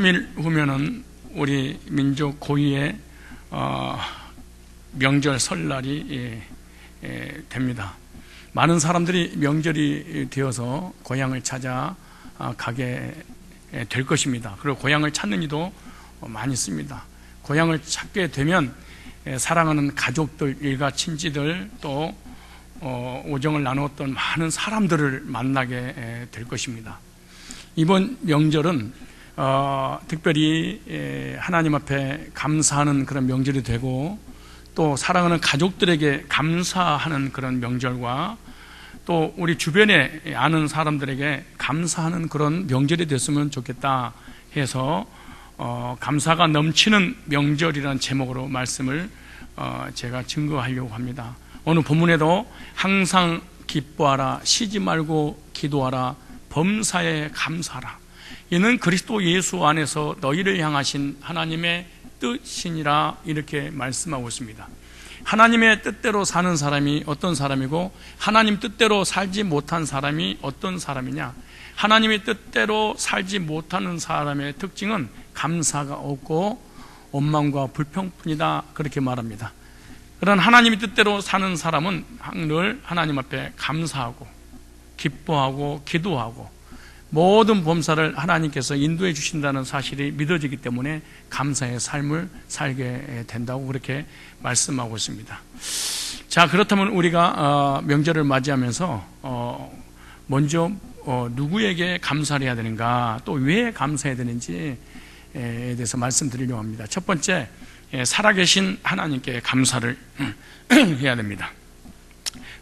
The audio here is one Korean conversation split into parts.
3일 후면은 우리 민족 고유의 명절 설날이 됩니다. 많은 사람들이 명절이 되어서 고향을 찾아 가게 될 것입니다. 그리고 고향을 찾는 이도 많이 있습니다. 고향을 찾게 되면 사랑하는 가족들, 일가 친지들, 또 우정을 나누었던 많은 사람들을 만나게 될 것입니다. 이번 명절은 특별히 하나님 앞에 감사하는 그런 명절이 되고, 또 사랑하는 가족들에게 감사하는 그런 명절과, 또 우리 주변에 아는 사람들에게 감사하는 그런 명절이 됐으면 좋겠다 해서 감사가 넘치는 명절이라는 제목으로 말씀을 제가 증거하려고 합니다. 오늘 본문에도 항상 기뻐하라, 쉬지 말고 기도하라, 범사에 감사하라, 이는 그리스도 예수 안에서 너희를 향하신 하나님의 뜻이니라, 이렇게 말씀하고 있습니다. 하나님의 뜻대로 사는 사람이 어떤 사람이고, 하나님 뜻대로 살지 못한 사람이 어떤 사람이냐? 하나님의 뜻대로 살지 못하는 사람의 특징은 감사가 없고 원망과 불평뿐이다, 그렇게 말합니다. 그런 하나님의 뜻대로 사는 사람은 늘 하나님 앞에 감사하고 기뻐하고 기도하고 모든 범사를 하나님께서 인도해 주신다는 사실이 믿어지기 때문에 감사의 삶을 살게 된다고 그렇게 말씀하고 있습니다. 자, 그렇다면 우리가 명절을 맞이하면서 먼저 누구에게 감사를 해야 되는가, 또 왜 감사해야 되는지에 대해서 말씀드리려고 합니다. 첫 번째, 살아계신 하나님께 감사를 해야 됩니다.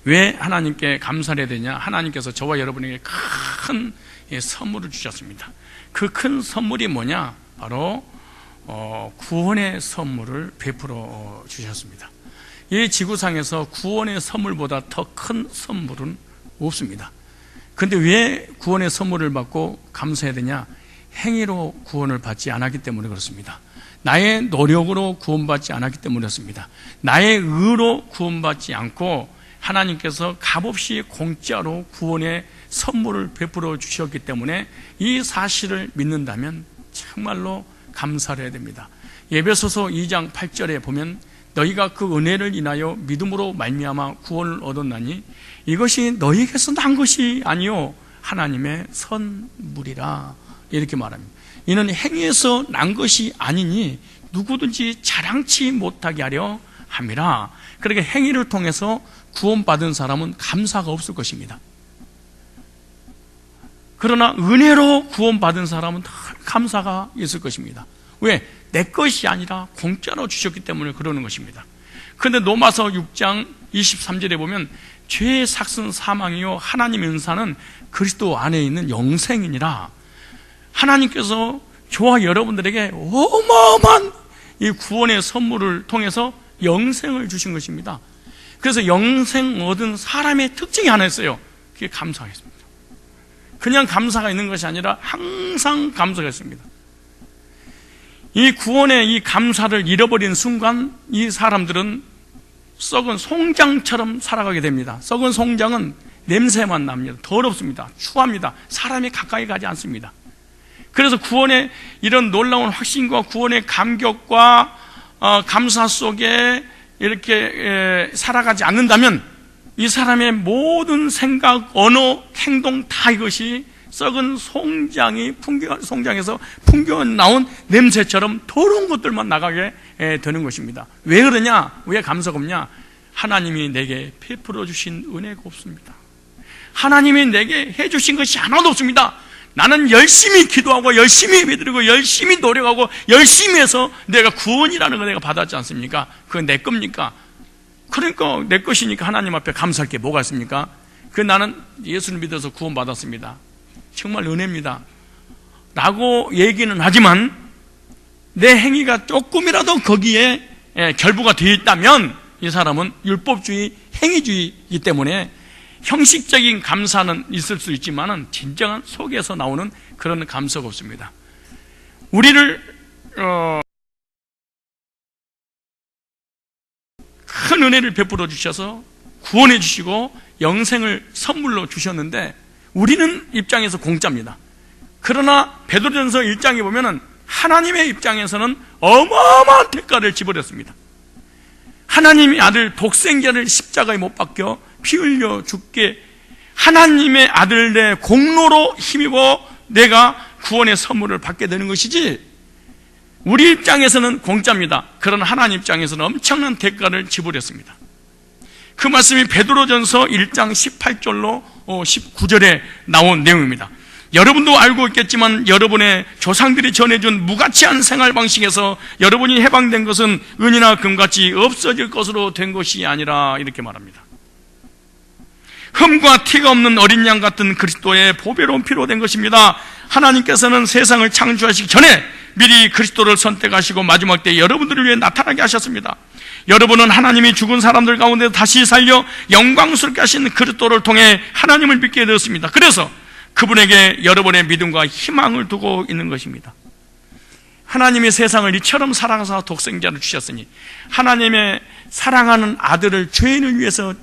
왜 하나님께 감사를 해야 되냐? 하나님께서 저와 여러분에게 큰 선물을 주셨습니다. 그 큰 선물이 뭐냐? 바로 구원의 선물을 베풀어 주셨습니다. 이 지구상에서 구원의 선물보다 더 큰 선물은 없습니다. 그런데 왜 구원의 선물을 받고 감사해야 되냐? 행위로 구원을 받지 않았기 때문에 그렇습니다. 나의 노력으로 구원받지 않았기 때문에 그렇습니다. 나의 의로 구원받지 않고 하나님께서 값없이 공짜로 구원의 선물을 베풀어 주셨기 때문에 이 사실을 믿는다면 정말로 감사를 해야 됩니다. 에베소서 2장 8절에 보면 너희가 그 은혜를 인하여 믿음으로 말미암아 구원을 얻었나니 이것이 너희에게서 난 것이 아니요 하나님의 선물이라, 이렇게 말합니다. 이는 행위에서 난 것이 아니니 누구든지 자랑치 못하게 하려 함이라. 그러니까 행위를 통해서 구원받은 사람은 감사가 없을 것입니다. 그러나 은혜로 구원받은 사람은 감사가 있을 것입니다. 왜? 내 것이 아니라 공짜로 주셨기 때문에 그러는 것입니다. 그런데 로마서 6장 23절에 보면 죄의 삭은 사망이요 하나님의 은사는 그리스도 안에 있는 영생이니라. 하나님께서 저와 여러분들에게 어마어마한 이 구원의 선물을 통해서 영생을 주신 것입니다. 그래서 영생 얻은 사람의 특징이 하나 있어요. 그게 감사하겠습니다. 그냥 감사가 있는 것이 아니라 항상 감사가 있습니다. 이 구원의 이 감사를 잃어버린 순간 이 사람들은 썩은 송장처럼 살아가게 됩니다. 썩은 송장은 냄새만 납니다. 더럽습니다. 추합니다. 사람이 가까이 가지 않습니다. 그래서 구원의 이런 놀라운 확신과 구원의 감격과 감사 속에 이렇게 살아가지 않는다면 이 사람의 모든 생각, 언어, 행동 다 이것이 썩은 송장에서 풍겨 나온 냄새처럼 더러운 것들만 나가게 되는 것입니다. 왜 그러냐? 왜 감사가 없냐? 하나님이 내게 베풀어 주신 은혜가 없습니다. 하나님이 내게 해주신 것이 하나도 없습니다. 나는 열심히 기도하고 열심히 예배드리고 열심히 노력하고 열심히 해서 내가 구원이라는 거 내가 받았지 않습니까? 그건 내 겁니까? 그러니까 내 것이니까 하나님 앞에 감사할 게 뭐가 있습니까? 나는 예수를 믿어서 구원받았습니다. 정말 은혜입니다 라고 얘기는 하지만 내 행위가 조금이라도 거기에 결부가 되어 있다면 이 사람은 율법주의, 행위주의이기 때문에 형식적인 감사는 있을 수 있지만 진정한 속에서 나오는 그런 감사가 없습니다. 우리를 큰 은혜를 베풀어 주셔서 구원해 주시고 영생을 선물로 주셨는데 우리는 입장에서 공짜입니다. 그러나 베드로전서 1장에 보면은 하나님의 입장에서는 어마어마한 대가를 지불했습니다. 하나님의 아들 독생자를 십자가에 못 박혀 피 흘려 죽게 하나님의 아들의 공로로 힘입어 내가 구원의 선물을 받게 되는 것이지, 우리 입장에서는 공짜입니다. 그러나 하나님 입장에서는 엄청난 대가를 지불했습니다. 그 말씀이 베드로전서 1장 18절로 19절에 나온 내용입니다. 여러분도 알고 있겠지만 여러분의 조상들이 전해준 무가치한 생활 방식에서 여러분이 해방된 것은 은이나 금같이 없어질 것으로 된 것이 아니라, 이렇게 말합니다. 흠과 티가 없는 어린 양 같은 그리스도의 보배로운 피로 된 것입니다. 하나님께서는 세상을 창조하시기 전에 미리 그리스도를 선택하시고 마지막 때 여러분들을 위해 나타나게 하셨습니다. 여러분은 하나님이 죽은 사람들 가운데 다시 살려 영광스럽게 하신 그리스도를 통해 하나님을 믿게 되었습니다. 그래서 그분에게 여러분의 믿음과 희망을 두고 있는 것입니다. 하나님이 세상을 이처럼 사랑하사 독생자를 주셨으니 하나님의 사랑하는 아들을 죄인을 위해서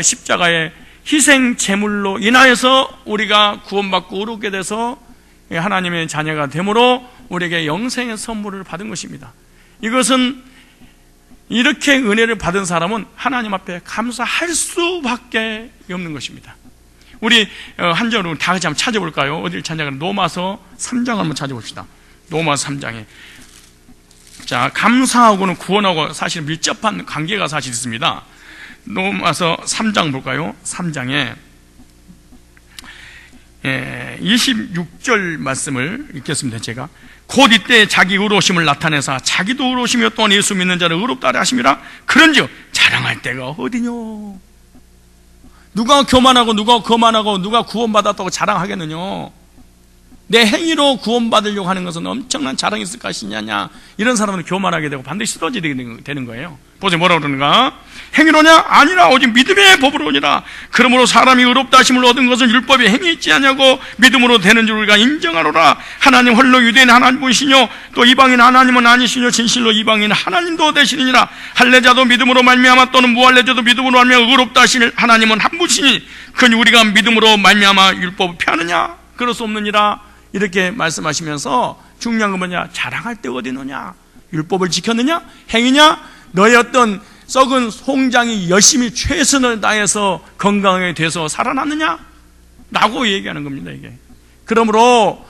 십자가에 희생 제물로 인하여서 우리가 구원받고 의롭게 돼서 하나님의 자녀가 되므로 우리에게 영생의 선물을 받은 것입니다. 이것은 이렇게 은혜를 받은 사람은 하나님 앞에 감사할 수밖에 없는 것입니다. 우리 한 절로 다 같이 한번 찾아볼까요? 어디를 찾아가는? 로마서 3장 한번 찾아봅시다. 로마서 3장에. 자, 감사하고는 구원하고 사실 밀접한 관계가 사실 있습니다. 로마서 3장 볼까요? 3장에 26절 말씀을 읽겠습니다. 제가 곧 이때 자기 의로우심을 나타내사 자기도 의로우시며 또한 예수 믿는 자를 의롭다 하려 하심이라. 그런즉 자랑할 때가 어디뇨? 누가 교만하고 누가 거만하고 누가 구원받았다고 자랑하겠느냐? 내 행위로 구원받으려고 하는 것은 엄청난 자랑이 있을 것이냐냐, 이런 사람은 교만하게 되고 반드시 쓰러지게 되는 거예요. 보세요, 뭐라고 그러는가? 행위로냐? 아니라 오직 믿음의 법으로니라. 그러므로 사람이 의롭다 하심을 얻은 것은 율법에 행위 있지 않냐고 믿음으로 되는 줄 우리가 인정하노라. 하나님 홀로 유대인 하나님이시뇨 또 이방인 하나님은 아니시뇨 진실로 이방인 하나님도 되시느니라. 할례자도 믿음으로 말미암아 또는 무할례자도 믿음으로 말미암아 의롭다 하실 하나님은 한 분이시니 그니 우리가 믿음으로 말미암아 율법을 피하느냐? 그럴 수 없느니라. 이렇게 말씀하시면서 중요한 건 뭐냐? 자랑할 때 어디 있느냐? 율법을 지켰느냐? 행위냐? 너의 어떤 썩은 송장이 열심히 최선을 다해서 건강하게 돼서 살아났느냐? 라고 얘기하는 겁니다, 이게. 그러므로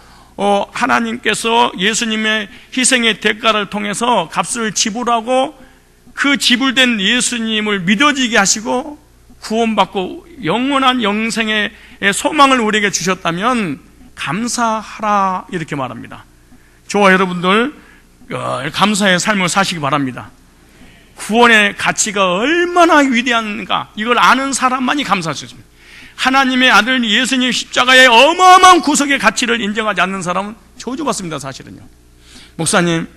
하나님께서 예수님의 희생의 대가를 통해서 값을 지불하고 그 지불된 예수님을 믿어지게 하시고 구원받고 영원한 영생의 소망을 우리에게 주셨다면 감사하라, 이렇게 말합니다. 저와 여러분들 감사의 삶을 사시기 바랍니다. 구원의 가치가 얼마나 위대한가, 이걸 아는 사람만이 감사할 수 있습니다. 하나님의 아들 예수님 십자가의 어마어마한 구속의 가치를 인정하지 않는 사람은 저주받습니다, 사실은요. 목사님,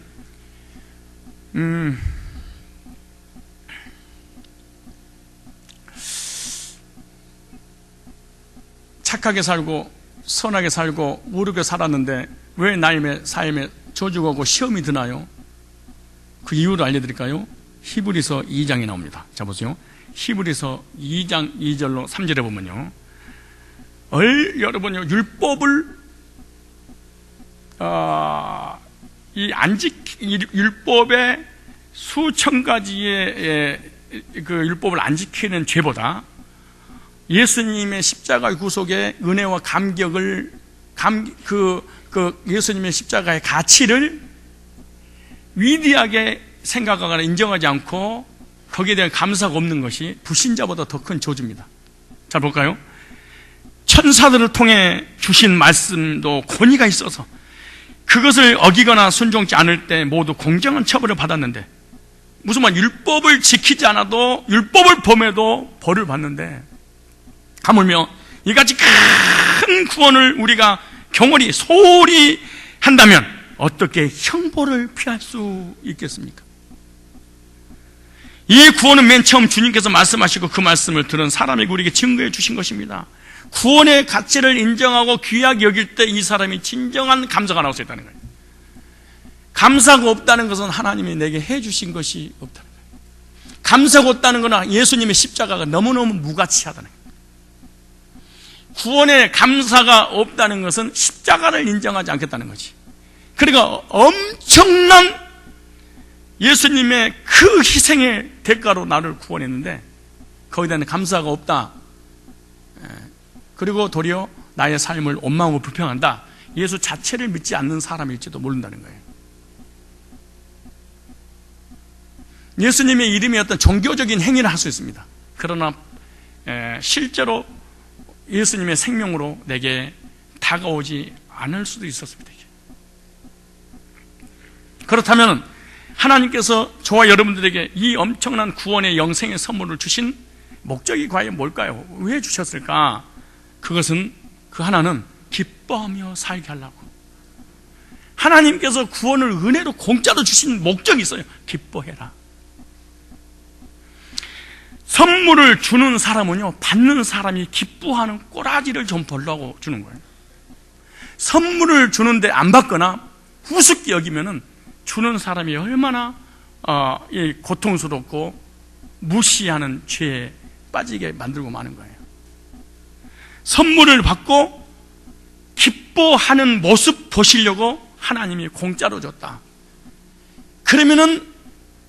착하게 살고 선하게 살고 의롭게 살았는데 왜 나의 삶에 저주가 오고 시험이 드나요? 그 이유를 알려드릴까요? 히브리서 2장이 나옵니다. 자, 보세요. 히브리서 2장 2절로 3절에 보면요, 여러분요, 율법을 율법의 수천 가지의 그 율법을 안 지키는 죄보다 예수님의 십자가의 구속의 은혜와 감격을 예수님의 십자가의 가치를 위대하게 생각하거나 인정하지 않고 거기에 대한 감사가 없는 것이 불신자보다 더 큰 저주입니다. 자, 볼까요? 천사들을 통해 주신 말씀도 권위가 있어서 그것을 어기거나 순종치 않을 때 모두 공정한 처벌을 받았는데, 무슨 말, 율법을 지키지 않아도 율법을 범해도 벌을 받는데, 하물며 이같이 큰 구원을 우리가 경홀히 소홀히 한다면 어떻게 형벌을 피할 수 있겠습니까? 이 구원은 맨 처음 주님께서 말씀하시고 그 말씀을 들은 사람에게 우리에게 증거해 주신 것입니다. 구원의 가치를 인정하고 귀하게 여길 때 이 사람이 진정한 감사가 나올 수 있다는 거예요. 감사가 없다는 것은 하나님이 내게 해주신 것이 없다는 거예요. 감사가 없다는 것은 예수님의 십자가가 너무너무 무가치하다는 거예요. 구원의 감사가 없다는 것은 십자가를 인정하지 않겠다는 거지. 그러니까 엄청난 예수님의 그 희생의 대가로 나를 구원했는데 거기에 대한 감사가 없다. 그리고 도리어 나의 삶을 원망하고 불평한다. 예수 자체를 믿지 않는 사람일지도 모른다는 거예요. 예수님의 이름이 어떤 종교적인 행위를 할 수 있습니다. 그러나 실제로 예수님의 생명으로 내게 다가오지 않을 수도 있었습니다. 그렇다면 하나님께서 저와 여러분들에게 이 엄청난 구원의 영생의 선물을 주신 목적이 과연 뭘까요? 왜 주셨을까? 그것은 그 하나는 기뻐하며 살게 하려고. 하나님께서 구원을 은혜로 공짜로 주신 목적이 있어요. 기뻐해라. 선물을 주는 사람은요, 받는 사람이 기뻐하는 꼬라지를 좀 보려고 주는 거예요. 선물을 주는데 안 받거나 우습게 여기면은 주는 사람이 얼마나 고통스럽고 무시하는 죄에 빠지게 만들고 마는 거예요. 선물을 받고 기뻐하는 모습 보시려고 하나님이 공짜로 줬다. 그러면은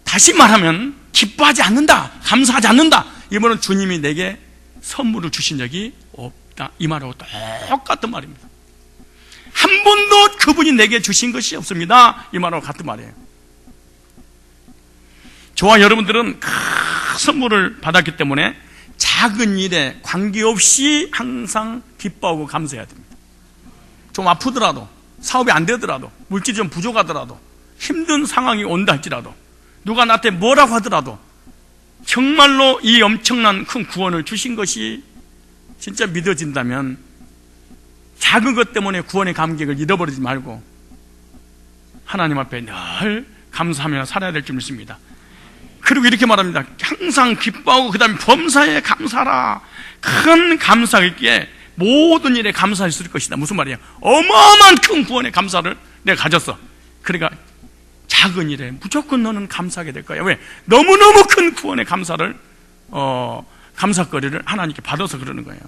다시 말하면 기뻐하지 않는다, 감사하지 않는다. 이번은 주님이 내게 선물을 주신 적이 없다. 이 말하고 똑같은 말입니다. 한 번도 그분이 내게 주신 것이 없습니다. 이 말하고 같은 말이에요. 저와 여러분들은 큰 선물을 받았기 때문에 작은 일에 관계없이 항상 기뻐하고 감사해야 됩니다. 좀 아프더라도, 사업이 안 되더라도, 물질이 좀 부족하더라도, 힘든 상황이 온다 할지라도, 누가 나한테 뭐라고 하더라도 정말로 이 엄청난 큰 구원을 주신 것이 진짜 믿어진다면 작은 것 때문에 구원의 감격을 잃어버리지 말고 하나님 앞에 늘 감사하며 살아야 될 줄 믿습니다. 그리고 이렇게 말합니다. 항상 기뻐하고 그 다음에 범사에 감사하라. 큰 감사가 있기에 모든 일에 감사할 수 있을 것이다. 무슨 말이에요? 어마어마한 큰 구원의 감사를 내가 가졌어. 그러니까 작은 일에 무조건 너는 감사하게 될 거야. 왜? 너무너무 큰 구원의 감사를 감사거리를 하나님께 받아서 그러는 거예요.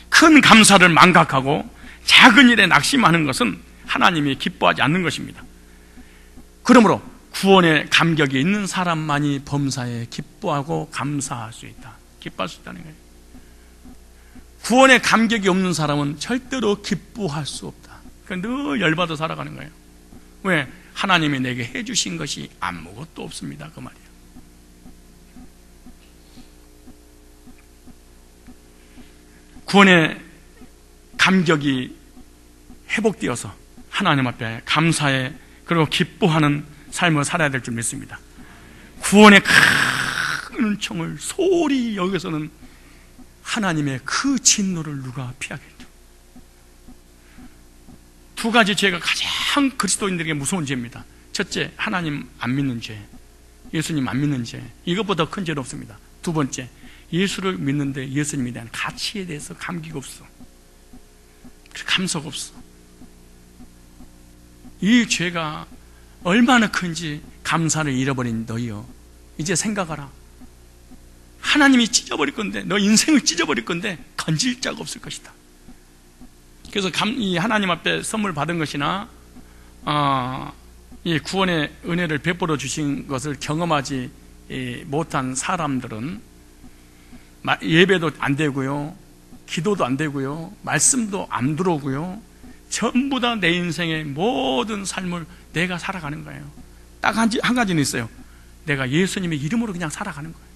큰 감사를 망각하고 작은 일에 낙심하는 것은 하나님이 기뻐하지 않는 것입니다. 그러므로 구원의 감격이 있는 사람만이 범사에 기뻐하고 감사할 수 있다. 기뻐할 수 있다는 거예요. 구원의 감격이 없는 사람은 절대로 기뻐할 수 없다. 늘 열받아 살아가는 거예요. 왜? 하나님이 내게 해주신 것이 아무것도 없습니다. 그 말이에요. 구원의 감격이 회복되어서 하나님 앞에 감사해 그리고 기뻐하는 삶을 살아야 될 줄 믿습니다. 구원의 큰 은총을 소홀히 여기서는 하나님의 그 진노를 누가 피하겠죠? 두 가지 죄가 가장 그리스도인들에게 무서운 죄입니다. 첫째, 하나님 안 믿는 죄, 예수님 안 믿는 죄. 이것보다 큰 죄는 없습니다. 두 번째, 예수를 믿는데 예수님에 대한 가치에 대해서 감기가 없어, 감사가 없어. 이 죄가 얼마나 큰지 감사를 잃어버린 너희여, 이제 생각하라. 하나님이 찢어버릴 건데, 너 인생을 찢어버릴 건데 건질 자가 없을 것이다. 그래서 이 하나님 앞에 선물 받은 것이나 이 구원의 은혜를 베풀어 주신 것을 경험하지 못한 사람들은 예배도 안 되고요, 기도도 안 되고요, 말씀도 안 들어오고요, 전부 다 내 인생의 모든 삶을 내가 살아가는 거예요. 딱 한 가지는 있어요. 내가 예수님의 이름으로 그냥 살아가는 거예요.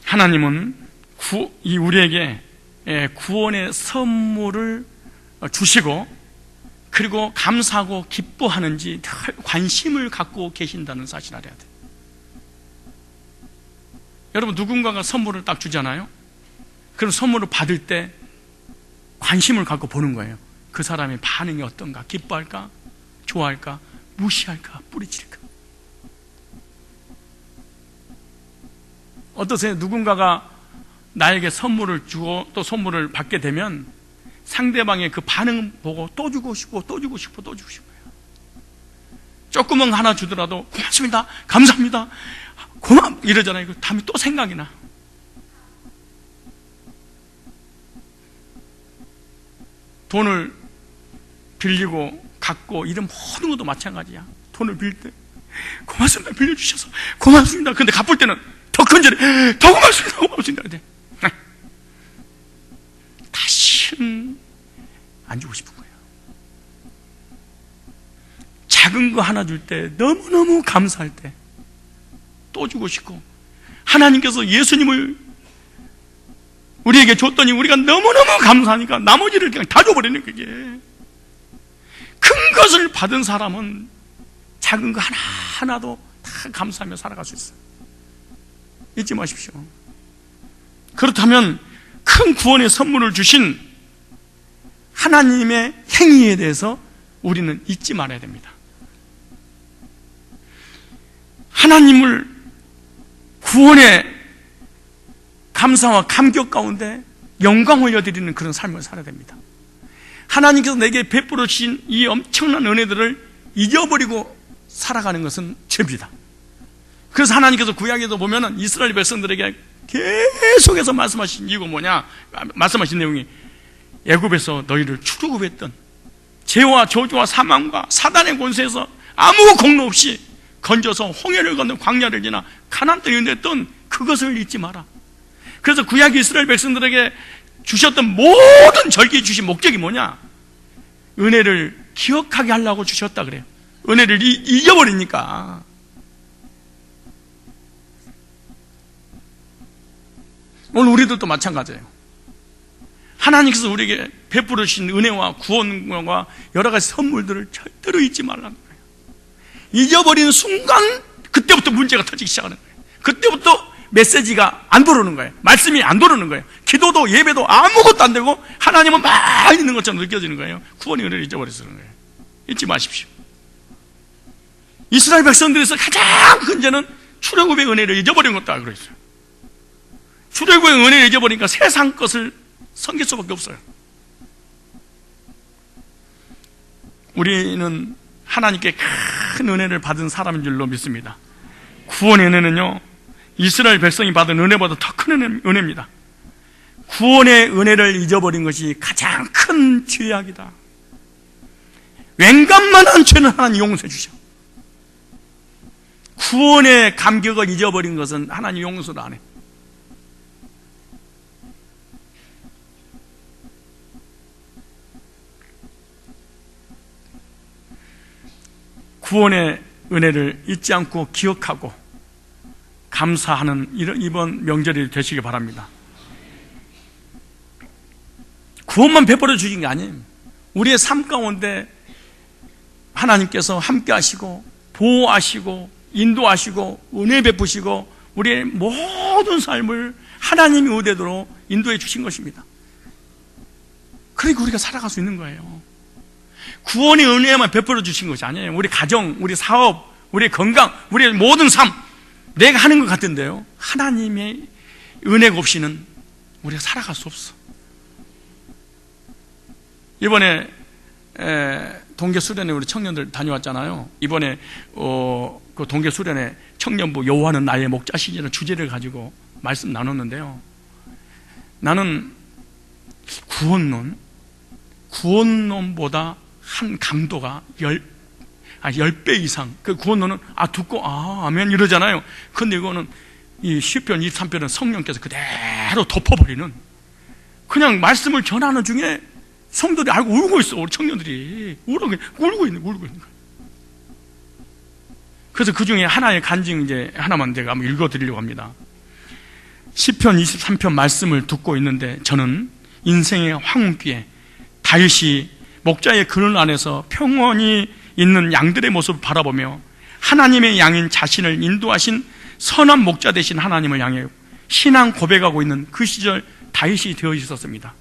하나님은 우리에게 구원의 선물을 주시고 그리고 감사하고 기뻐하는지 늘 관심을 갖고 계신다는 사실을 알아야 돼요. 여러분, 누군가가 선물을 딱 주잖아요. 그럼 선물을 받을 때 관심을 갖고 보는 거예요. 그 사람의 반응이 어떤가? 기뻐할까? 좋아할까? 무시할까? 뿌리칠까? 어떠세요? 누군가가 나에게 선물을 주고 또 선물을 받게 되면 상대방의 그 반응 보고 또 주고 싶고 또 주고 싶고 또 주고 싶어요. 조그만 거 하나 주더라도 고맙습니다, 감사합니다, 이러잖아요. 그 다음에 또 생각이 나. 돈을 빌리고 갖고 이런 모든 것도 마찬가지야. 돈을 빌릴 때 고맙습니다. 빌려주셔서 고맙습니다. 근데 갚을 때는 더 큰절해. 더 고맙습니다. 고맙습니다. 다시는 안 주고 싶은 거예요. 작은 거 하나 줄 때 너무너무 감사할 때 또 주고 싶고, 하나님께서 예수님을 우리에게 줬더니 우리가 너무너무 감사하니까 나머지를 그냥 다 줘버리는 그게. 큰 것을 받은 사람은 작은 거 하나하나도 다 감사하며 살아갈 수 있어요. 잊지 마십시오. 그렇다면 큰 구원의 선물을 주신 하나님의 행위에 대해서 우리는 잊지 말아야 됩니다. 하나님을 구원의 감사와 감격 가운데 영광 올려드리는 그런 삶을 살아야 됩니다. 하나님께서 내게 베풀어 주신 이 엄청난 은혜들을 잊어버리고 살아가는 것은 죄입니다. 그래서 하나님께서 구약에도 보면은 이스라엘 백성들에게 계속해서 말씀하신 이유가 뭐냐? 말씀하신 내용이 애굽에서 너희를 출애굽했던 죄와 저주와 사망과 사단의 권세에서 아무 공로 없이 건져서 홍해를 건너 광야를 지나 가나안 땅에 인도했던 그것을 잊지 마라. 그래서 구약 이스라엘 백성들에게 주셨던 모든 절기에 주신 목적이 뭐냐? 은혜를 기억하게 하려고 주셨다 그래요. 은혜를 잊어버리니까. 오늘 우리들도 마찬가지예요. 하나님께서 우리에게 베풀어 주신 은혜와 구원과 여러 가지 선물들을 절대로 잊지 말라는 거예요. 잊어버리는 순간 그때부터 문제가 터지기 시작하는 거예요. 그때부터 메시지가 안 들어오는 거예요. 말씀이 안 들어오는 거예요. 기도도 예배도 아무것도 안 되고 하나님은 막 있는 것처럼 느껴지는 거예요. 구원의 은혜를 잊어버려서 그런 거예요. 잊지 마십시오. 이스라엘 백성들에서 가장 큰 죄는 출애굽의 은혜를 잊어버린 것다 그랬어요. 출애굽의 은혜를 잊어버리니까 세상 것을 섬길 수밖에 없어요. 우리는 하나님께 큰 은혜를 받은 사람인 줄로 믿습니다. 구원의 은혜는요, 이스라엘 백성이 받은 은혜보다 더 큰 은혜입니다. 구원의 은혜를 잊어버린 것이 가장 큰 죄악이다. 웬간만한 죄는 하나님 용서해 주셔. 구원의 감격을 잊어버린 것은 하나님 용서를 안 해. 구원의 은혜를 잊지 않고 기억하고 감사하는 이번 명절이 되시기 바랍니다. 구원만 베풀어 주신 게 아니에요. 우리의 삶 가운데 하나님께서 함께 하시고 보호하시고 인도하시고 은혜 베푸시고 우리의 모든 삶을 하나님의 의대로 인도해 주신 것입니다. 그러니까 우리가 살아갈 수 있는 거예요. 구원의 은혜만 베풀어 주신 것이 아니에요. 우리 가정, 우리 사업, 우리 건강, 우리의 모든 삶, 내가 하는 것 같은데요, 하나님의 은혜가 없이는 우리가 살아갈 수 없어. 이번에 동계 수련회 우리 청년들 다녀왔잖아요. 이번에 그 동계 수련회 청년부 여호와는 나의 목자시라는 주제를 가지고 말씀 나눴는데요, 나는 구원론보다 한 강도가 10배 이상. 그 구원론은 듣고 아멘 이러잖아요. 근데 이거는 이 시편 23편은 성령께서 그대로 덮어버리는, 그냥 말씀을 전하는 중에 성도들이 알고 울고 있어. 우리 청년들이 울고 있는 거예요. 그래서 그 중에 하나의 간증 이제 하나만 제가 한번 읽어드리려고 합니다. 시편 23편 말씀을 듣고 있는데 저는 인생의 황혼기에 다윗이 목자의 그늘 안에서 평온히 있는 양들의 모습을 바라보며 하나님의 양인 자신을 인도하신 선한 목자 되신 하나님을 향해 신앙 고백하고 있는 그 시절 다윗이 되어 있었습니다.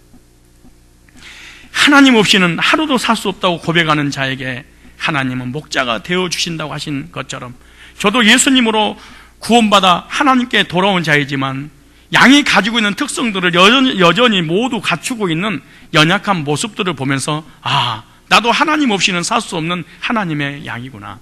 하나님 없이는 하루도 살 수 없다고 고백하는 자에게 하나님은 목자가 되어 주신다고 하신 것처럼 저도 예수님으로 구원받아 하나님께 돌아온 자이지만 양이 가지고 있는 특성들을 여전히 모두 갖추고 있는 연약한 모습들을 보면서 나도 하나님 없이는 살 수 없는 하나님의 양이구나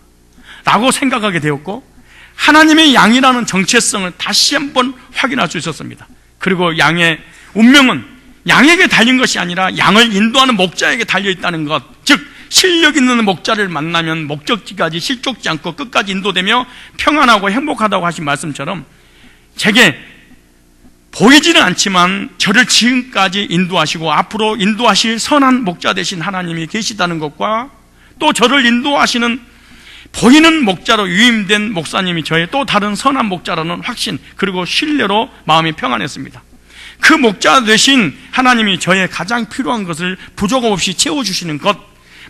라고 생각하게 되었고, 하나님의 양이라는 정체성을 다시 한번 확인할 수 있었습니다. 그리고 양의 운명은 양에게 달린 것이 아니라 양을 인도하는 목자에게 달려있다는 것, 즉 실력 있는 목자를 만나면 목적지까지 실족지 않고 끝까지 인도되며 평안하고 행복하다고 하신 말씀처럼 제게 보이지는 않지만 저를 지금까지 인도하시고 앞으로 인도하실 선한 목자 되신 하나님이 계시다는 것과 또 저를 인도하시는 보이는 목자로 유임된 목사님이 저의 또 다른 선한 목자라는 확신 그리고 신뢰로 마음이 평안했습니다. 그 목자 되신 하나님이 저의 가장 필요한 것을 부족 없이 채워주시는 것,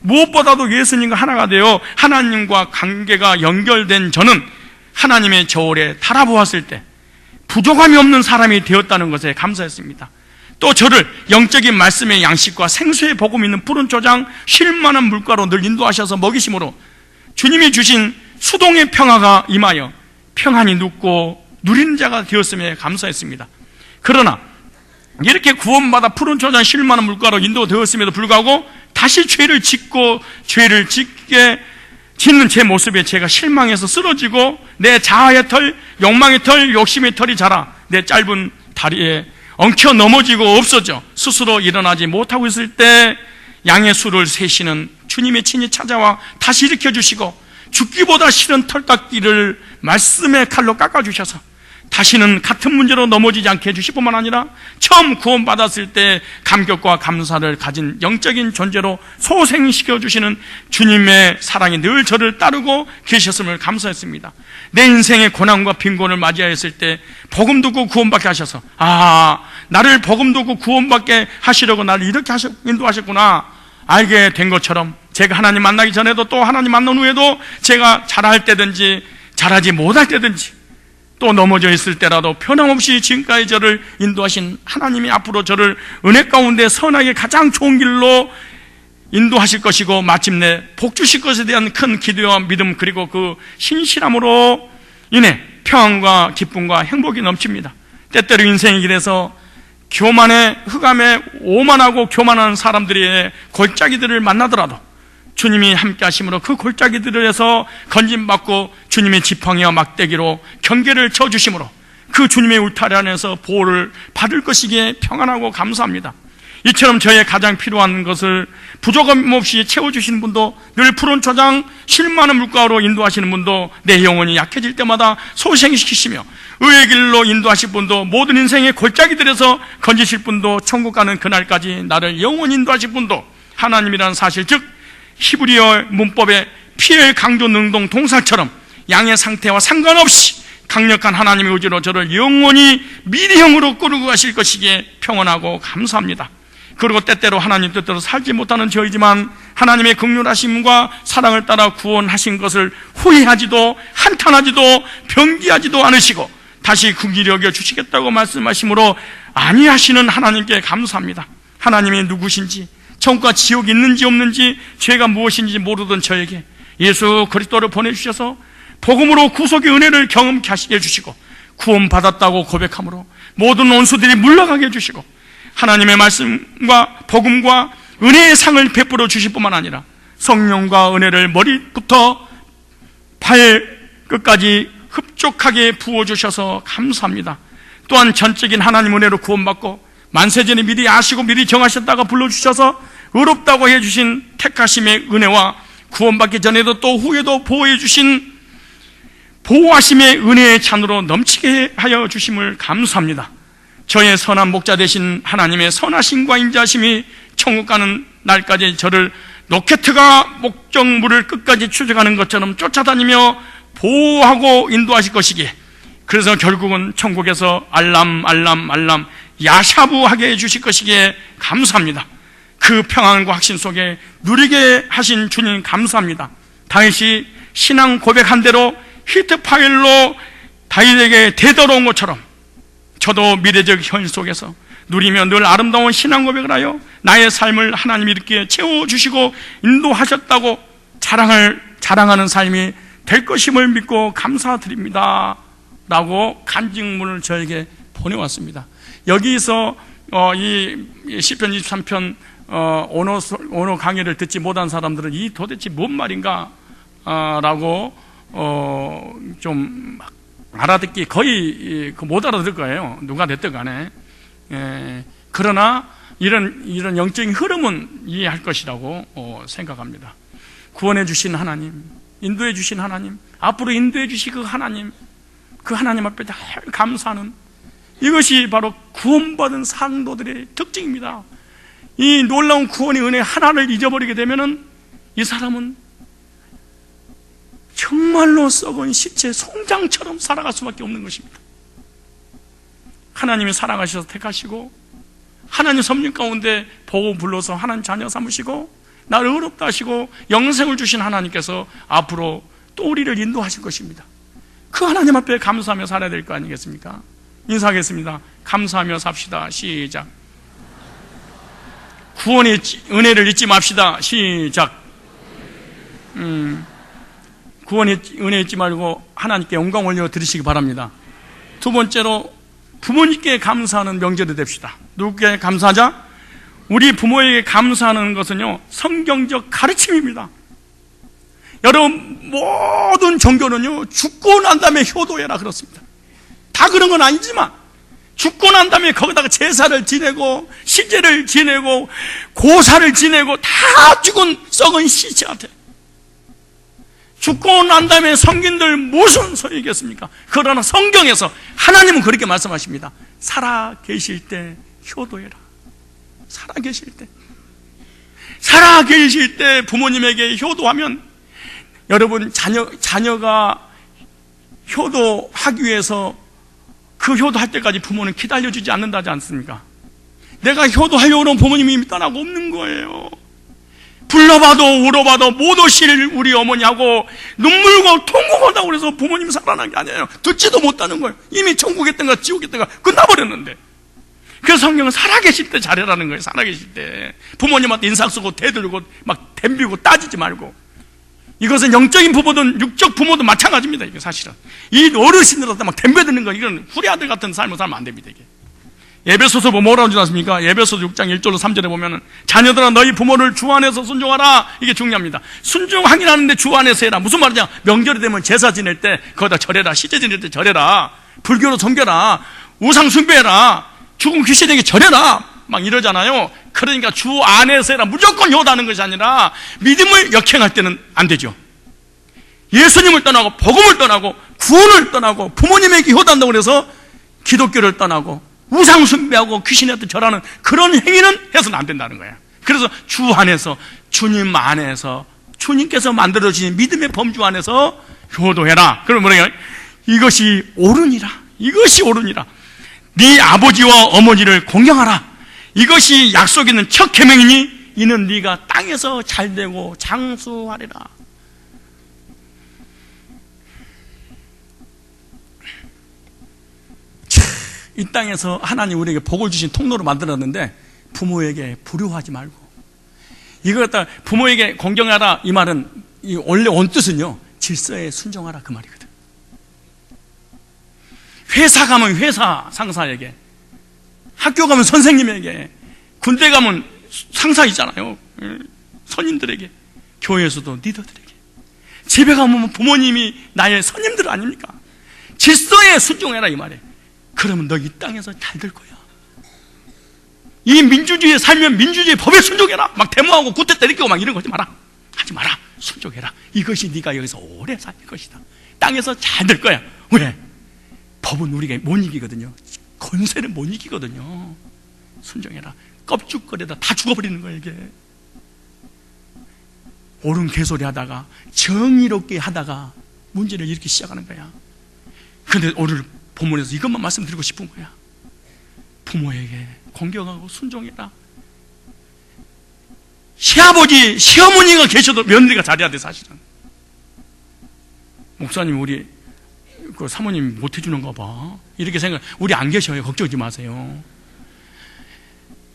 무엇보다도 예수님과 하나가 되어 하나님과 관계가 연결된 저는 하나님의 저울에 달아보았을 때 부족함이 없는 사람이 되었다는 것에 감사했습니다. 또 저를 영적인 말씀의 양식과 생수의 복음 있는 푸른 초장 쉴만한 물가로 늘 인도하셔서 먹이심으로 주님이 주신 수동의 평화가 임하여 평안히 눕고 누리는 자가 되었음에 감사했습니다. 그러나 이렇게 구원받아 푸른 초장 쉴만한 물가로 인도되었음에도 불구하고 다시 죄를 짓고 죄를 짓는 제 모습에 제가 실망해서 쓰러지고 내 자아의 털, 욕망의 털, 욕심의 털이 자라 내 짧은 다리에 엉켜 넘어지고 없어져 스스로 일어나지 못하고 있을 때 양의 수를 세시는 주님의 친히 찾아와 다시 일으켜주시고 죽기보다 싫은 털깎기를 말씀의 칼로 깎아주셔서 다시는 같은 문제로 넘어지지 않게 해주실 뿐만 아니라 처음 구원받았을 때 감격과 감사를 가진 영적인 존재로 소생시켜주시는 주님의 사랑이 늘 저를 따르고 계셨음을 감사했습니다. 내 인생의 고난과 빈곤을 맞이하였을 때 복음 듣고 구원받게 하셔서 나를 복음 듣고 구원받게 하시려고 나를 이렇게 인도하셨구나 알게 된 것처럼 제가 하나님 만나기 전에도 또 하나님 만난 후에도 제가 잘할 때든지 잘하지 못할 때든지 또 넘어져 있을 때라도 변함없이 지금까지 저를 인도하신 하나님이 앞으로 저를 은혜 가운데 선하게 가장 좋은 길로 인도하실 것이고 마침내 복 주실 것에 대한 큰 기대와 믿음 그리고 그 신실함으로 인해 평안과 기쁨과 행복이 넘칩니다. 때때로 인생의 길에서 교만에 흑암에 오만하고 교만한 사람들의 골짜기들을 만나더라도 주님이 함께 하심으로 그 골짜기들에서 건짐받고 주님의 지팡이와 막대기로 경계를 쳐주심으로 그 주님의 울타리 안에서 보호를 받을 것이기에 평안하고 감사합니다. 이처럼 저의 가장 필요한 것을 부족함 없이 채워주시는 분도 늘 푸른 초장 쉴만한 물가로 인도하시는 분도 내 영혼이 약해질 때마다 소생시키시며 의의 길로 인도하실 분도 모든 인생의 골짜기들에서 건지실 분도 천국 가는 그날까지 나를 영원히 인도하실 분도 하나님이라는 사실 즉 히브리어 문법의 피엘 강조 능동 동사처럼 양의 상태와 상관없이 강력한 하나님의 의지로 저를 영원히 미래형으로 끌고 가실 것이기에 평안하고 감사합니다. 그리고 때때로 하나님 뜻대로 살지 못하는 저이지만 하나님의 긍휼하심과 사랑을 따라 구원하신 것을 후회하지도 한탄하지도 변기하지도 않으시고 다시 긍휼히 여겨 주시겠다고 말씀하심으로 아니하시는 하나님께 감사합니다. 하나님이 누구신지 천국과 지옥이 있는지 없는지 죄가 무엇인지 모르던 저에게 예수 그리스도를 보내주셔서 복음으로 구속의 은혜를 경험케 하시게 해주시고 구원받았다고 고백함으로 모든 원수들이 물러가게 해주시고 하나님의 말씀과 복음과 은혜의 상을 베풀어 주실 뿐만 아니라 성령과 은혜를 머리부터 발끝까지 흡족하게 부어주셔서 감사합니다. 또한 전적인 하나님 은혜로 구원받고 만세전에 미리 아시고 미리 정하셨다가 불러주셔서 의롭다고 해주신 택하심의 은혜와 구원받기 전에도 또 후에도 보호해주신 보호하심의 은혜의 잔으로 넘치게 하여 주심을 감사합니다. 저의 선한 목자 되신 하나님의 선하심과 인자하심이 천국 가는 날까지 저를 로켓가 목적물을 끝까지 추적하는 것처럼 쫓아다니며 보호하고 인도하실 것이기에 그래서 결국은 천국에서 알람 야샤부하게 해주실 것이기에 감사합니다. 그 평안과 확신 속에 누리게 하신 주님 감사합니다. 다윗이 신앙 고백한 대로 히트 파일로 다윗에게 되돌아온 것처럼 저도 미래적 현실 속에서 누리며 늘 아름다운 신앙 고백을 하여 나의 삶을 하나님이 이렇게 채워주시고 인도하셨다고 자랑하는 삶이 될 것임을 믿고 감사드립니다 라고 간증문을 저에게 보내왔습니다. 여기서 이 시편 23편 언어 강의를 듣지 못한 사람들은 이 도대체 뭔 말인가 라고 좀 알아듣기 거의 못 알아들 거예요. 누가 됐든 간에. 그러나 이런 영적인 흐름은 이해할 것이라고 생각합니다. 구원해 주신 하나님, 인도해 주신 하나님, 앞으로 인도해 주실 그 하나님 앞에 늘 감사하는, 이것이 바로 구원받은 상도들의 특징입니다. 이 놀라운 구원의 은혜 하나를 잊어버리게 되면은 이 사람은 정말로 썩은 시체 송장처럼 살아갈 수밖에 없는 것입니다. 하나님이 사랑하셔서 택하시고 하나님 섭리 가운데 보고 불러서 하나님 자녀 삼으시고 나를 의롭다 하시고 영생을 주신 하나님께서 앞으로 또 우리를 인도하실 것입니다. 그 하나님 앞에 감사하며 살아야 될 거 아니겠습니까? 인사하겠습니다. 감사하며 삽시다. 시작. 구원의 은혜를 잊지 맙시다. 시작. 구원의 은혜 잊지 말고 하나님께 영광 올려 드리시기 바랍니다. 두 번째로 부모님께 감사하는 명절이 됩시다. 누구께 감사하자? 우리 부모에게 감사하는 것은요, 성경적 가르침입니다. 여러분, 모든 종교는요, 죽고 난 다음에 효도해라 그렇습니다. 다 그런 건 아니지만 죽고 난 다음에 거기다가 제사를 지내고 시제를 지내고 고사를 지내고 다 죽은 썩은 시체 같아. 죽고 난 다음에 성긴들 무슨 소용이겠습니까? 그러나 성경에서 하나님은 그렇게 말씀하십니다. 살아 계실 때 효도해라. 살아 계실 때 부모님에게 효도하면, 여러분 자녀가 효도하기 위해서 그 효도할 때까지 부모는 기다려주지 않는다지 않습니까? 내가 효도하려고 하는 부모님이 떠나고 없는 거예요. 불러봐도 울어봐도 못 오실 우리 어머니하고 눈물과 통곡한다고 그래서 부모님이 살아난 게 아니에요. 듣지도 못하는 거예요. 이미 천국에 있던가 지옥에 있던가 끝나버렸는데. 그래서 성경은 살아계실 때 잘해라는 거예요. 살아계실 때 부모님한테 인상 쓰고 대들고 막 덤비고 따지지 말고. 이것은 영적인 부모든 육적 부모도 마찬가지입니다. 이게 사실은 이 어르신들한테 막 덤벼드는 거, 이건 후리아들 같은 삶을 살면 안 됩니다. 이게 예배소서 뭐라고 하지 않습니까? 예배소서 6장 1절로 3절에 보면은 자녀들아 너희 부모를 주 안에서 순종하라. 이게 중요합니다. 순종하기라는데 주 안에서 해라. 무슨 말이냐? 명절이 되면 제사 지낼 때 거기다 절해라. 시제 지낼 때 절해라. 불교로 섬겨라. 우상 숭배해라. 죽은 귀신에게 절해라. 막 이러잖아요. 그러니까 주 안에서 해라. 무조건 효도하는 것이 아니라 믿음을 역행할 때는 안 되죠. 예수님을 떠나고 복음을 떠나고 구원을 떠나고 부모님에게 효도한다고 해서 기독교를 떠나고 우상 숭배하고 귀신한테 절하는 그런 행위는 해서는 안 된다는 거야. 그래서 주 안에서, 주님 안에서, 주님께서 만들어주신 믿음의 범주 안에서 효도해라. 그럼 뭐래요? 이것이 옳으니라. 이것이 옳으니라. 네 아버지와 어머니를 공경하라. 이것이 약속 있는 첫 계명이니 이는 네가 땅에서 잘되고 장수하리라. 이 땅에서 하나님 우리에게 복을 주신 통로로 만들었는데 부모에게 불효하지 말고, 이걸 갖다 부모에게 공경하라, 이 말은 원래 원뜻은요 질서에 순종하라 그 말이거든. 회사 가면 회사 상사에게, 학교 가면 선생님에게, 군대 가면 상사 있잖아요, 선임들에게, 교회에서도 리더들에게, 집에 가면 부모님이 나의 선임들 아닙니까? 질서에 순종해라 이 말이에요. 그러면 너 이 땅에서 잘 될 거야. 이 민주주의에 살면 민주주의 법에 순종해라. 막 데모하고 구태 때리고 막 이런 거 하지 마라. 순종해라. 이것이 네가 여기서 오래 살 것이다. 땅에서 잘 될 거야. 왜? 법은 우리가 못 이기거든요. 권세는 못 이기거든요. 순종해라. 껍죽거리다 다 죽어버리는 거야 이게. 옳은 개소리 하다가 정의롭게 하다가 문제를 일으키기 시작하는 거야. 그런데 오늘 본문에서 이것만 말씀드리고 싶은 거야. 부모에게 공경하고 순종해라. 시아버지, 시어머니가 계셔도 며느리가 잘해야 돼 사실은. 목사님 우리 그 사모님 못해주는가 봐 이렇게 생각. 우리 안 계셔요. 걱정하지 마세요.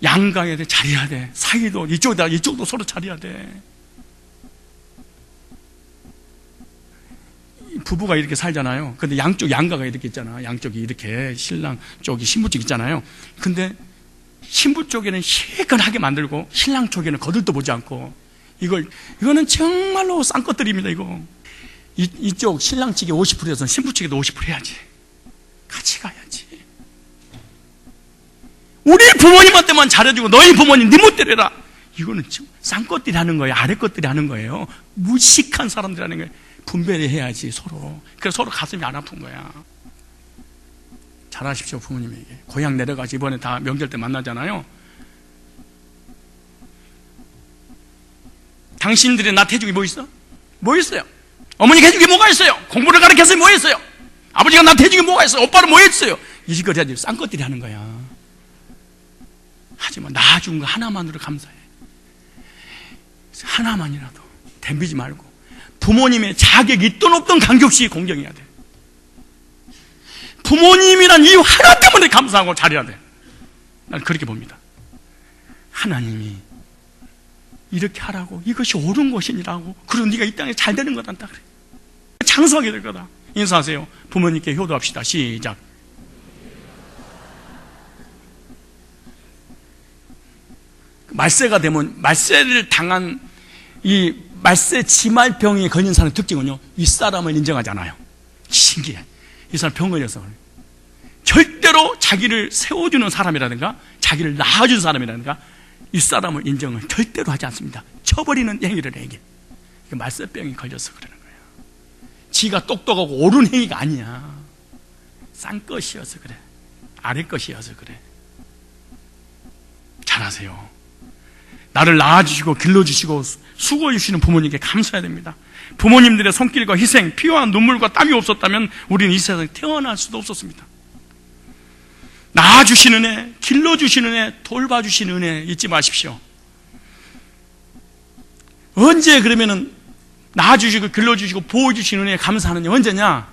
양가해야 돼. 잘해야 돼. 사이도 이쪽도 서로 잘해야 돼. 부부가 이렇게 살잖아요. 근데 양쪽 양가가 이렇게 있잖아. 양쪽이 이렇게 신랑 쪽이 신부 쪽 있잖아요. 근데 신부 쪽에는 시큰하게 만들고 신랑 쪽에는 거들떠 보지 않고, 이거는 정말로 싼 것들입니다. 이쪽 신랑 측에 50%에서 신부 측에도 50% 해야지. 같이 가야지. 우리 부모님한테만 잘해주고 너희 부모님 네 멋대로 해라. 이거는 지금 싼 것들이 하는 거예요. 아래 것들이 하는 거예요. 무식한 사람들이 하는 거예요. 분별을 해야지 서로. 그래서 서로 가슴이 안 아픈 거야. 잘하십시오. 부모님에게. 고향 내려가서 이번에 다 명절 때 만나잖아요. 당신들이 나한테 해준 게 뭐 있어? 뭐 있어요? 어머니가 해준 게 뭐가 있어요? 공부를 가르쳐서 뭐 했어요? 아버지가 나한테 해준 게 뭐가 있어요? 오빠는 뭐 했어요? 이 짓거리 해야지. 싼 것들이 하는 거야. 하지만 나 준 거 하나만으로 감사해. 하나만이라도 덤비지 말고 부모님의 자격이 있든 없든 간격없이 공경해야 돼. 부모님이란 이유 하나 때문에 감사하고 잘해야 돼. 난 그렇게 봅니다. 하나님이 이렇게 하라고, 이것이 옳은 것이니라고, 그리고 네가 이 땅에 잘 되는 거단다 그래. 장수하게 될 거다. 인사하세요. 부모님께 효도합시다. 시작. 말세가 되면, 말세를 당한 이 말세 지말병에 걸린 사람의 특징은요, 윗사람을 인정하지 않아요. 신기해. 이 사람 병 걸려서 그래. 절대로 자기를 세워주는 사람이라든가 자기를 낳아준 사람이라든가 윗사람을 인정을 절대로 하지 않습니다. 쳐버리는 행위를 해. 이게 말세병이 걸려서 그러는 거예요. 지가 똑똑하고 옳은 행위가 아니야. 싼 것이어서 그래. 아래 것이어서 그래. 잘하세요. 나를 낳아주시고 길러주시고 수고해주시는 부모님께 감사해야 됩니다. 부모님들의 손길과 희생, 피와 눈물과 땀이 없었다면 우리는 이 세상에 태어날 수도 없었습니다. 낳아주시는 은혜, 길러주시는 은혜, 돌봐주시는 은혜 잊지 마십시오. 언제 그러면은 낳아주시고 길러주시고 보호해주시는 은혜에 감사하느냐? 언제냐?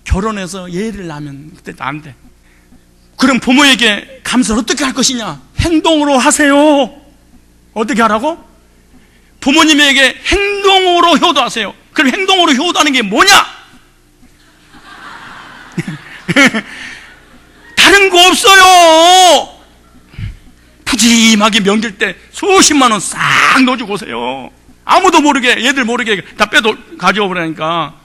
결혼해서 얘를 낳으면 그때 안 돼. 그럼 부모에게 감사를 어떻게 할 것이냐? 행동으로 하세요. 어떻게 하라고? 부모님에게 행동으로 효도하세요. 그럼 행동으로 효도하는 게 뭐냐? 다른 거 없어요. 푸짐하게 명절 때 수십만 원 싹 넣어주고 오세요. 아무도 모르게, 얘들 모르게 다 빼도 가져오 버리니까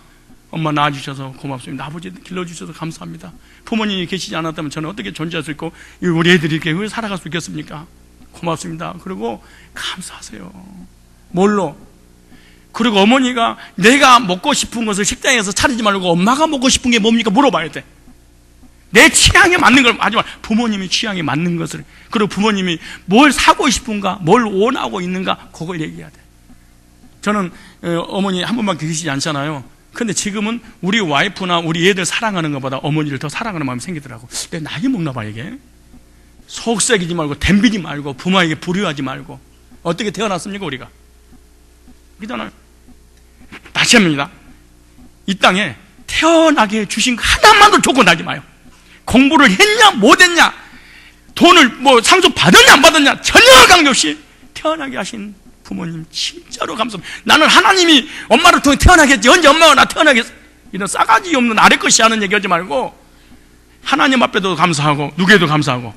엄마 낳아주셔서 고맙습니다. 아버지 길러주셔서 감사합니다. 부모님이 계시지 않았다면 저는 어떻게 존재했을까? 우리 애들이 이렇게 왜 살아갈 수 있겠습니까? 고맙습니다. 그리고 감사하세요. 뭘로? 그리고 어머니가 내가 먹고 싶은 것을 식당에서 차리지 말고 엄마가 먹고 싶은 게 뭡니까? 물어봐야 돼. 내 취향에 맞는 걸 하지 말. 부모님이 취향에 맞는 것을, 그리고 부모님이 뭘 사고 싶은가, 뭘 원하고 있는가, 그걸 얘기해야 돼. 저는 어머니 한 분만 계시지 않잖아요. 근데 지금은 우리 와이프나 우리 애들 사랑하는 것보다 어머니를 더 사랑하는 마음이 생기더라고. 내 나이 먹나 봐 이게. 속썩이지 말고 덤비지 말고 부모에게 불효하지 말고. 어떻게 태어났습니까 우리가? 그잖아요. 다시 합니다. 이 땅에 태어나게 주신 거 하나만도 조건 하지 마요. 공부를 했냐 못했냐, 돈을 뭐 상속 받았냐 안 받았냐 전혀 관계없이 태어나게 하신 부모님 진짜로 감사합니다. 나는 하나님이 엄마를 통해 태어나겠지, 언제 엄마가 나 태어나겠어, 이런 싸가지 없는 아래 것이 하는 얘기 하지 말고 하나님 앞에도 감사하고 누구에도 감사하고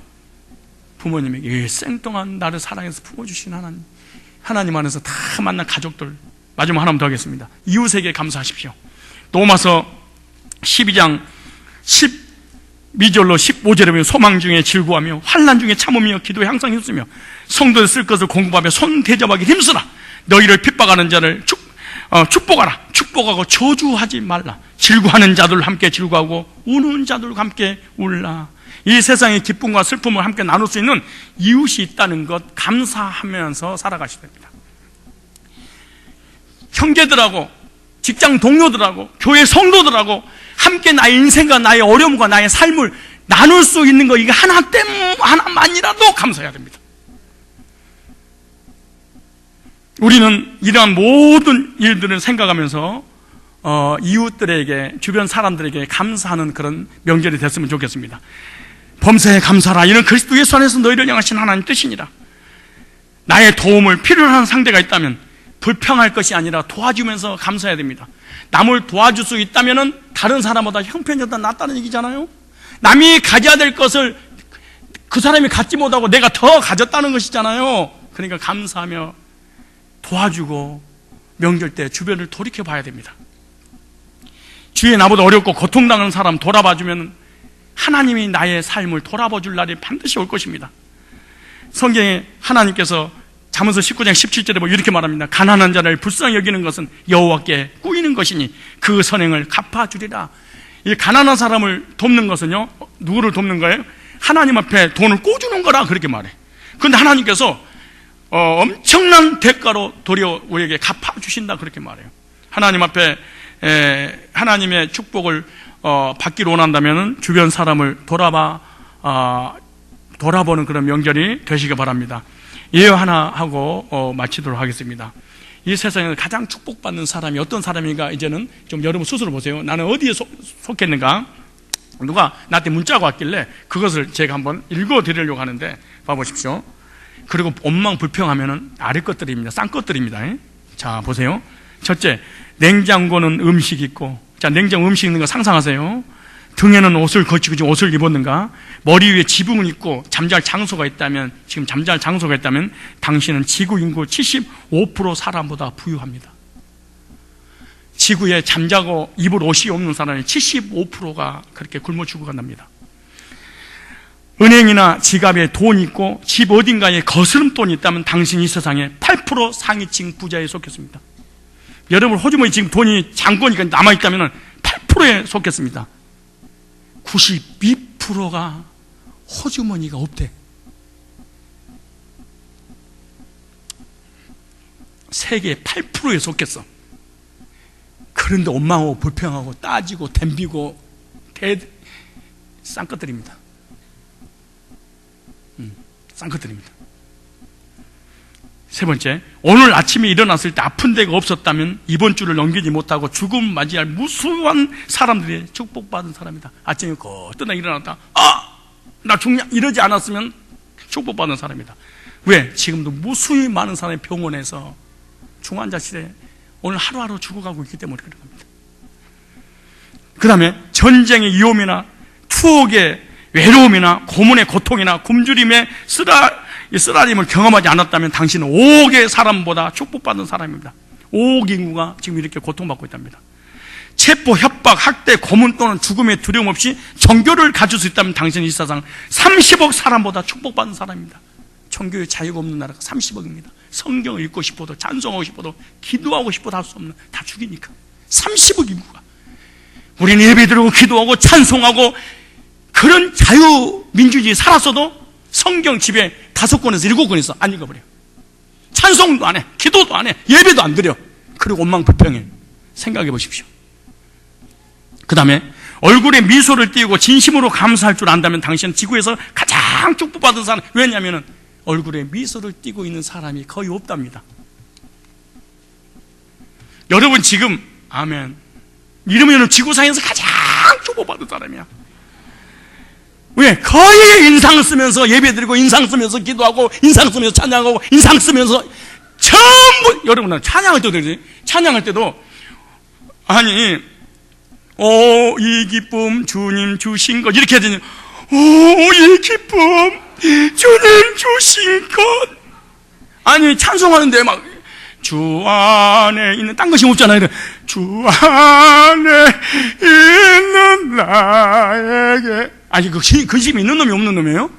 부모님에게 일생동안 나를 사랑해서 품어주신 하나님, 하나님 안에서 다 만난 가족들, 마지막 하나만 더 하겠습니다. 이웃에게 감사하십시오. 로마서 12장 12절로 15절에 보면 소망 중에 즐거워하며 환난 중에 참으며 기도에 항상 힘쓰며 성도들 쓸 것을 공부하며 손 대접하기 힘쓰라. 너희를 핍박하는 자를 축복하라. 축복하고 저주하지 말라. 즐거워하는 자들 함께 즐거워하고 우는 자들과 함께 울라. 이 세상의 기쁨과 슬픔을 함께 나눌 수 있는 이웃이 있다는 것 감사하면서 살아가셔야 됩니다. 형제들하고 직장 동료들하고 교회 성도들하고 함께 나의 인생과 나의 어려움과 나의 삶을 나눌 수 있는 거, 이거 하나만이라도 감사해야 됩니다. 우리는 이러한 모든 일들을 생각하면서 이웃들에게, 주변 사람들에게 감사하는 그런 명절이 됐으면 좋겠습니다. 범사에 감사하라. 이는 그리스도 예수 안에서 너희를 향하신 하나님 뜻이니라. 나의 도움을 필요로 하는 상대가 있다면 불평할 것이 아니라 도와주면서 감사해야 됩니다. 남을 도와줄 수 있다면 다른 사람보다 형편보다 낫다는 얘기잖아요. 남이 가져야 될 것을 그 사람이 갖지 못하고 내가 더 가졌다는 것이잖아요. 그러니까 감사하며 도와주고 명절 때 주변을 돌이켜 봐야 됩니다. 주위에 나보다 어렵고 고통당하는 사람 돌아봐주면 하나님이 나의 삶을 돌아봐 줄 날이 반드시 올 것입니다. 성경에 하나님께서 잠언서 19장 17절에 뭐 이렇게 말합니다. 가난한 자를 불쌍히 여기는 것은 여호와께 꾸이는 것이니 그 선행을 갚아주리라. 이 가난한 사람을 돕는 것은요, 누구를 돕는 거예요? 하나님 앞에 돈을 꿔주는 거라 그렇게 말해. 그런데 하나님께서 엄청난 대가로 도리어 우리에게 갚아주신다 그렇게 말해요. 하나님 앞에 하나님의 축복을 받기를 원한다면 주변 사람을 돌아보는 그런 명절이 되시기 바랍니다. 예언 하나 하고 마치도록 하겠습니다. 이 세상에서 가장 축복받는 사람이 어떤 사람인가, 이제는 좀 여러분 스스로 보세요. 나는 어디에 속했는가? 누가 나한테 문자가 왔길래 그것을 제가 한번 읽어드리려고 하는데, 봐보십시오. 그리고 원망불평하면은 아래 것들입니다. 싼 것들입니다. 자, 보세요. 첫째, 냉장고는 음식 있고, 자, 냉장고 음식 있는 거 상상하세요. 등에는 옷을 걸치고 지금 옷을 입었는가? 머리 위에 지붕은 있고 잠잘 장소가 있다면, 지금 잠잘 장소가 있다면 당신은 지구 인구 75% 사람보다 부유합니다. 지구에 잠자고 입을 옷이 없는 사람이 75%가 그렇게 굶어 죽어간답니다. 은행이나 지갑에 돈이 있고 집 어딘가에 거스름돈이 있다면 당신이 이 세상에 8% 상위층 부자에 속했습니다. 여러분 호주머니 지금 돈이 장거니까 남아있다면 8%에 속했습니다. 92%가 호주머니가 없대. 세계 8%에 속했어. 그런데 원망하고 불평하고 따지고 덤비고 싼 것들입니다. 싼 것들입니다. 세 번째, 오늘 아침에 일어났을 때 아픈 데가 없었다면 이번 주를 넘기지 못하고 죽음 맞이할 무수한 사람들이 축복받은 사람이다. 아침에 거뜬하 일어났다, 나 죽냐 이러지 않았으면 축복받은 사람이다. 왜? 지금도 무수히 많은 사람이 병원에서 중환자실에 오늘 하루하루 죽어가고 있기 때문에 그런 겁니다. 그 다음에 전쟁의 위험이나 추억의 외로움이나 고문의 고통이나 굶주림의 쓰라림을 경험하지 않았다면 당신은 5억의 사람보다 축복받은 사람입니다. 5억 인구가 지금 이렇게 고통받고 있답니다. 체포, 협박, 학대, 고문 또는 죽음의 두려움 없이 정교를 가질 수 있다면 당신은 이 세상 30억 사람보다 축복받은 사람입니다. 종교의 자유가 없는 나라가 30억입니다. 성경을 읽고 싶어도, 찬송하고 싶어도, 기도하고 싶어도 할 수 없는, 다 죽이니까 30억 인구가. 우리는 예배드리고 기도하고 찬송하고 그런 자유민주주의 살았어도 성경 집에 5권에서 7권에서 안 읽어버려. 찬송도 안 해, 기도도 안 해, 예배도 안 드려. 그리고 원망불평해. 생각해 보십시오. 그 다음에 얼굴에 미소를 띄우고 진심으로 감사할 줄 안다면 당신은 지구에서 가장 축복받은 사람. 왜냐하면 얼굴에 미소를 띄고 있는 사람이 거의 없답니다. 여러분 지금 아멘 이러면 지구상에서 가장 축복받은 사람이야. 왜? 거의 인상 쓰면서 예배드리고 인상 쓰면서 기도하고 인상 쓰면서 찬양하고 인상 쓰면서 전부. 여러분 찬양할 때도 그러지. 찬양할 때도 아니 이 기쁨 주님 주신 것 이렇게 해야 되냐. 이 기쁨 주님 주신 것. 아니 찬송하는데 막 주 안에 있는 딴 것이 없잖아요. 주 안에 있는 나에게. 아니 그 근심이 있는 놈이 없는 놈이에요?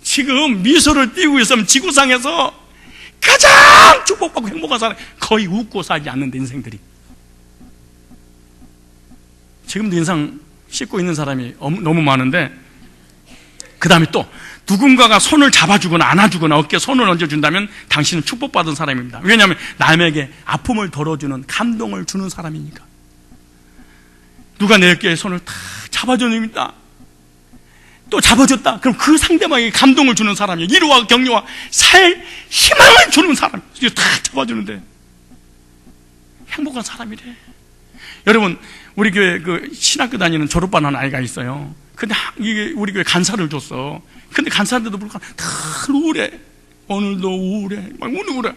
지금 미소를 띄우고 있으면 지구상에서 가장 축복받고 행복한 사람 거의 웃고 살지 않는데 인생들이. 지금도 인상 씻고 있는 사람이 너무 많은데, 그 다음에 또 누군가가 손을 잡아주거나 안아주거나 어깨에 손을 얹어준다면 당신은 축복받은 사람입니다. 왜냐하면 남에게 아픔을 덜어주는 감동을 주는 사람이니까. 누가 내 어깨에 손을 탁 잡아줍니다. 또 잡아줬다. 그럼 그 상대방에게 감동을 주는 사람이에요. 위로와 격려와 살 희망을 주는 사람. 탁 잡아주는데 행복한 사람이래. 여러분 우리 교회 그 신학교 다니는 졸업반 한 아이가 있어요. 근데 이게 우리 교회 간사를 줬어. 근데 간사인데도 불구하고 다 우울해. 오늘도 우울해. 막 우울해.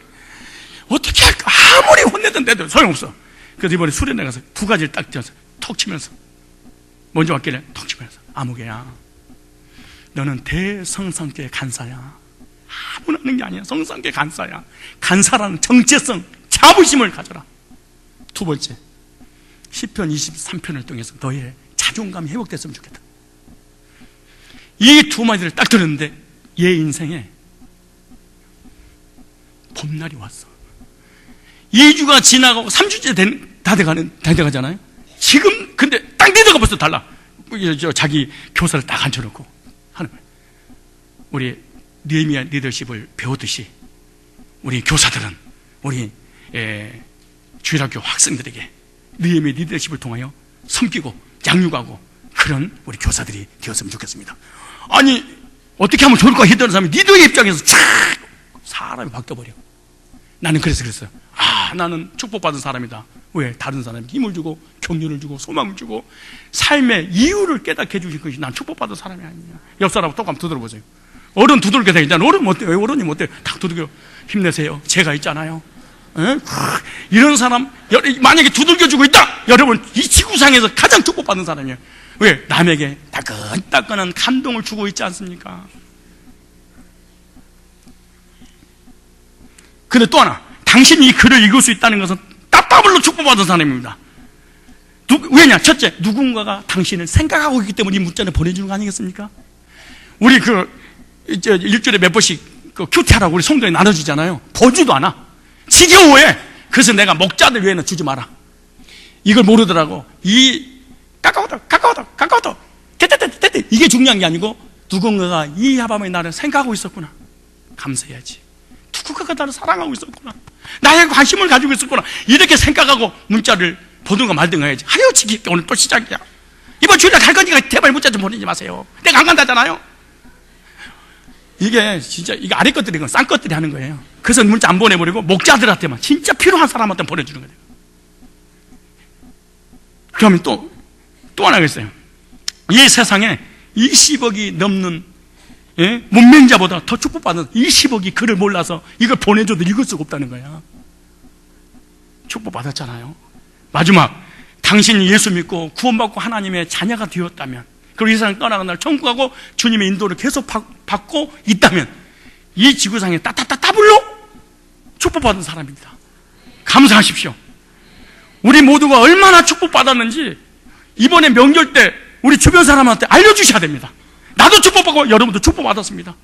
어떻게 할까? 아무리 혼내던데도 소용없어. 그래서 이번에 수련회 가서 2가지를 딱 띄어서 톡 치면서, 먼저 왔길래 톡 치면서, 아무개야 너는 대성상교회 간사야. 아무나 하는 게 아니야. 성상교회 간사야. 간사라는 정체성, 자부심을 가져라. 2번째, 시편 23편을 통해서 너의 자존감이 회복됐으면 좋겠다. 이 두 마디를 딱 들었는데 얘 인생에 봄날이 왔어. 2주가 지나가고 3주째 다 돼가잖아요. 지금 근데 딱 리더가 벌써 달라. 자기 교사를 딱 앉혀놓고 하는 거예요. 우리 느헤미야 리더십을 배우듯이 우리 교사들은 우리 주일학교 학생들에게 느헤미야 리더십을 통하여 섬기고 양육하고 그런 우리 교사들이 되었으면 좋겠습니다. 아니 어떻게 하면 좋을까 했던 사람이 리더의 입장에서 촥 사람이 바뀌어버려. 나는 그래서 그랬어요. 나는 축복받은 사람이다. 왜? 다른 사람에게 힘을 주고 격려를 주고 소망을 주고 삶의 이유를 깨닫게 해주신 것이 난 축복받은 사람이 아니냐. 옆 사람 똑같이 두드려보세요. 어른 두들겨 다니잖아. 어른 못해요. 어른이 못해요. 딱 두들겨. 힘내세요. 제가 있잖아요. 에? 이런 사람 만약에 두들겨주고 있다. 여러분 이 지구상에서 가장 축복받는 사람이에요. 왜? 남에게 따끈따끈한 감동을 주고 있지 않습니까? 근데 또 하나, 당신이 이 글을 읽을 수 있다는 것은 따따블로 축복받은 사람입니다. 왜냐? 첫째, 누군가가 당신을 생각하고 있기 때문에 이 문자를 보내주는 거 아니겠습니까? 우리 일주일에 몇 번씩 큐티하라고 우리 성도에 나눠주잖아요. 보지도 않아. 지겨워해. 그래서 내가 목자들 외에는 주지 마라. 이걸 모르더라고. 까까오다 테테테테테 이게 중요한 게 아니고 누군가가 이 하밤에 나를 생각하고 있었구나. 감사해야지. 누군가가 나를 사랑하고 있었구나. 나에 관심을 가지고 있었구나. 이렇게 생각하고 문자를 보든가 말든가 해야지. 하여 지기 오늘 또 시작이야. 이번 주일날 갈 거니까 제발 문자 좀 보내지 마세요. 내가 안 간다잖아요. 이게 진짜 이게 아래 것들이 싼 것들이 하는 거예요. 그래서 문자 안 보내버리고 목자들한테만 진짜 필요한 사람한테 보내주는 거예요. 그러면 또 하나 있어요. 이 세상에 20억이 넘는 문맹자보다 더 축복받는 20억이 글을 몰라서 이걸 보내줘도 읽을 수가 없다는 거야. 축복받았잖아요. 마지막, 당신이 예수 믿고 구원받고 하나님의 자녀가 되었다면, 그리고 이 세상 떠나간 날 천국 가고 주님의 인도를 계속 받고 있다면 이 지구상에 따블로 축복받은 사람입니다. 감사하십시오. 우리 모두가 얼마나 축복받았는지 이번에 명절 때 우리 주변 사람한테 알려주셔야 됩니다. 나도 축복받고 여러분도 축복받았습니다.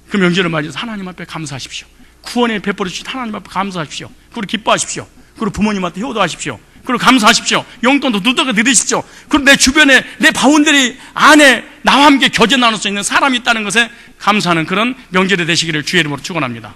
그 명절을 맞이해서 하나님 앞에 감사하십시오. 구원에 베풀어 주신 하나님 앞에 감사하십시오. 그리고 기뻐하십시오. 그리고 부모님한테 효도하십시오. 그리고 감사하십시오. 용돈도 두둑하게 드리십시오. 그리고 내 주변에 내 바운더리 안에 나와 함께 교제 나눌 수 있는 사람이 있다는 것에 감사하는 그런 명절이 되시기를 주의 이름으로 축원합니다.